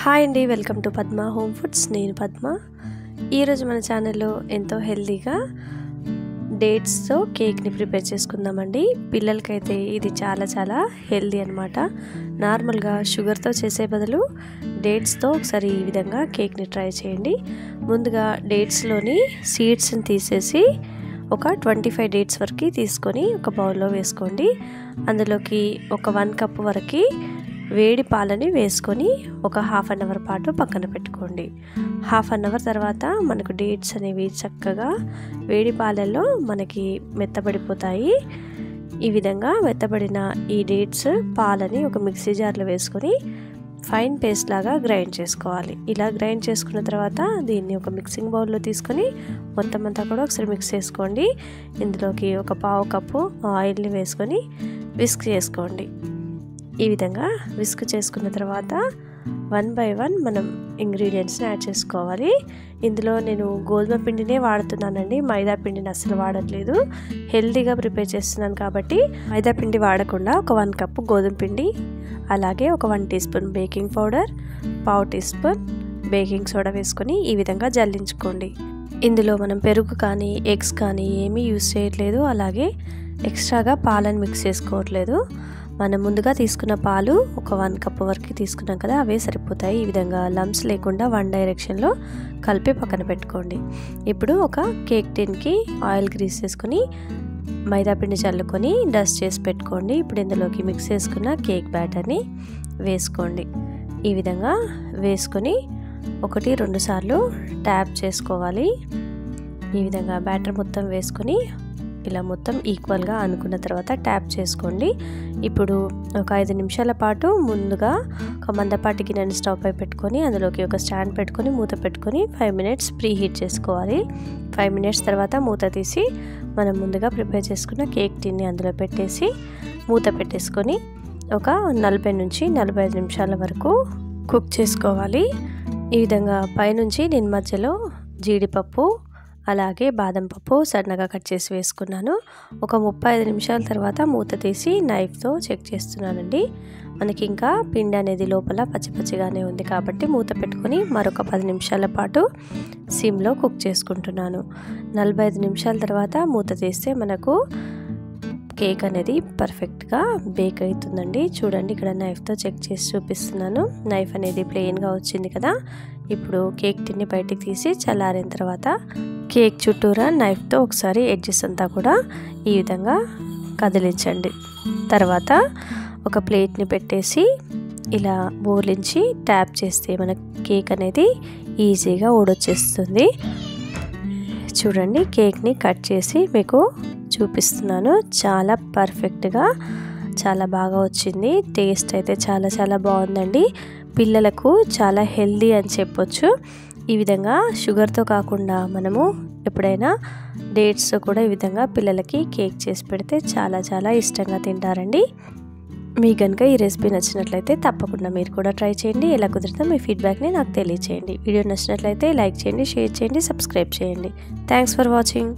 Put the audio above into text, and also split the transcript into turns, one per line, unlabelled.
Hi అండి, welcome to Padma home foods. నేను పద్మ. ఈరోజు మన ఛానల్లో ఎంతో హెల్తీగా డేట్స్తో కేక్ని ప్రిపేర్ చేసుకుందామండి. పిల్లలకైతే ఇది చాలా హెల్తీ అనమాట. నార్మల్గా షుగర్తో చేసే బదులు డేట్స్తో ఒకసారి ఈ విధంగా కేక్ని ట్రై చేయండి. ముందుగా డేట్స్లోని సీడ్స్ని తీసేసి ఒక 25 డేట్స్ వరకు తీసుకొని ఒక బౌల్లో వేసుకోండి. అందులోకి ఒక 1 కప్ వరకు వేడి పాలని వేసుకొని ఒక హాఫ్ అన్ అవర్ పాటు పక్కన పెట్టుకోండి. హాఫ్ అన్ అవర్ తర్వాత మనకు డేట్స్ అనేవి చక్కగా వేడి పాలల్లో మనకి మెత్తబడిపోతాయి. ఈ విధంగా మెత్తబడిన ఈ డేట్స్ పాలని ఒక మిక్సీ జార్లో వేసుకొని ఫైన్ పేస్ట్ లాగా గ్రైండ్ చేసుకోవాలి. ఇలా గ్రైండ్ చేసుకున్న తర్వాత దీన్ని ఒక మిక్సింగ్ బౌల్లో తీసుకొని మొత్తం అంతా కూడా ఒకసారి మిక్స్ చేసుకోండి. ఇందులోకి ఒక పావు కప్పు ఆయిల్ని వేసుకొని విస్క్ చేసుకోండి. ఈ విధంగా విస్క్ చేసుకున్న తర్వాత 1 by 1 మనం ఇంగ్రీడియంట్స్ని యాడ్ చేసుకోవాలి. ఇందులో నేను గోధుమ పిండినే వాడుతున్నానండి, మైదా పిండిని అస్సలు వాడట్లేదు. హెల్తీగా ప్రిపేర్ చేస్తున్నాను కాబట్టి మైదా పిండి వాడకుండా ఒక 1 కప్పు గోధుమ పిండి, అలాగే ఒక 1 టీ స్పూన్ బేకింగ్ పౌడర్, పావు టీ స్పూన్ బేకింగ్ సోడా వేసుకొని ఈ విధంగా జల్లించుకోండి. ఇందులో మనం పెరుగు కానీ ఎగ్స్ కానీ ఏమీ యూజ్ చేయట్లేదు, అలాగే ఎక్స్ట్రాగా పాలను మిక్స్ చేసుకోవట్లేదు. మనం ముందుగా తీసుకున్న పాలు ఒక 1 కప్ వరకు తీసుకున్నాం కదా, అవే సరిపోతాయి. ఈ విధంగా లంప్స్ లేకుండా 1 డైరెక్షన్లో కలిపి పక్కన పెట్టుకోండి. ఇప్పుడు ఒక కేక్ టిన్కి ఆయిల్ గ్రీస్ చేసుకొని మైదా పిండి చల్లుకొని డస్ట్ చేసి పెట్టుకోండి. ఇప్పుడు ఇందులోకి మిక్స్ చేసుకున్న కేక్ బ్యాటర్ని వేసుకోండి. ఈ విధంగా వేసుకొని 1-2 సార్లు ట్యాప్ చేసుకోవాలి. ఈ విధంగా బ్యాటర్ మొత్తం వేసుకొని ఇలా మొత్తం ఈక్వల్గా అనుకున్న తర్వాత ట్యాప్ చేసుకోండి. ఇప్పుడు ఒక 5 నిమిషాల పాటు ముందుగా ఒక మందపాటి గిన్నెని స్టవ్ పై పెట్టుకొని అందులోకి ఒక స్టాండ్ పెట్టుకొని మూత పెట్టుకొని 5 మినిట్స్ ప్రీ హీట్ చేసుకోవాలి. 5 మినిట్స్ తర్వాత మూత తీసి మనం ముందుగా ప్రిపేర్ చేసుకున్న కేక్ టిన్ని అందులో పెట్టేసి మూత పెట్టేసుకొని ఒక 40 నుంచి 45 నిమిషాల వరకు కుక్ చేసుకోవాలి. ఈ విధంగా పైనుంచి నేను మధ్యలో జీడిపప్పు అలాగే బాదం పప్పు సన్నగా కట్ చేసి వేసుకున్నాను. ఒక 35 నిమిషాల తర్వాత మూత తీసి నైఫ్తో చెక్ చేస్తున్నానండి. మనకి ఇంకా పిండి అనేది లోపల పచ్చిగానే ఉంది కాబట్టి మూత పెట్టుకొని మరొక 10 నిమిషాల పాటు సిమ్లో కుక్ చేసుకుంటున్నాను. 45 నిమిషాల తర్వాత మూత తీస్తే మనకు కేక్ అనేది పర్ఫెక్ట్గా బేక్ అవుతుందండి. చూడండి, ఇక్కడ నైఫ్తో చెక్ చేసి చూపిస్తున్నాను. నైఫ్ అనేది ప్లెయిన్గా వచ్చింది కదా. ఇప్పుడు కేక్ టిన్ని బయటికి తీసి చల్లారిన తర్వాత కేక్ చుట్టూరా నైఫ్తో ఒకసారి ఎడ్జెస్ అంతా కూడా ఈ విధంగా కదిలించండి. తర్వాత ఒక ప్లేట్ని పెట్టేసి ఇలా బోర్లించి ట్యాప్ చేస్తే మన కేక్ అనేది ఈజీగా ఊడొచ్చేస్తుంది. చూడండి, కేక్ని కట్ చేసి మీకు చూపిస్తున్నాను. చాలా పర్ఫెక్ట్గా చాలా బాగా వచ్చింది. టేస్ట్ అయితే చాలా బాగుందండి. పిల్లలకు చాలా హెల్దీ అని చెప్పొచ్చు. ఈ విధంగా షుగర్తో కాకుండా మనము ఎప్పుడైనా డేట్స్తో కూడా ఈ విధంగా పిల్లలకి కేక్ చేసి పెడితే చాలా ఇష్టంగా తింటారండి. మీకు కనుక ఈ రెసిపీ నచ్చినట్లయితే తప్పకుండా మీరు కూడా ట్రై చేయండి. ఎలా కుదిరితే మీ ఫీడ్బ్యాక్ని నాకు తెలియచేయండి. వీడియో నచ్చినట్లయితే లైక్ చేయండి, షేర్ చేయండి, సబ్స్క్రైబ్ చేయండి. Thanks for watching.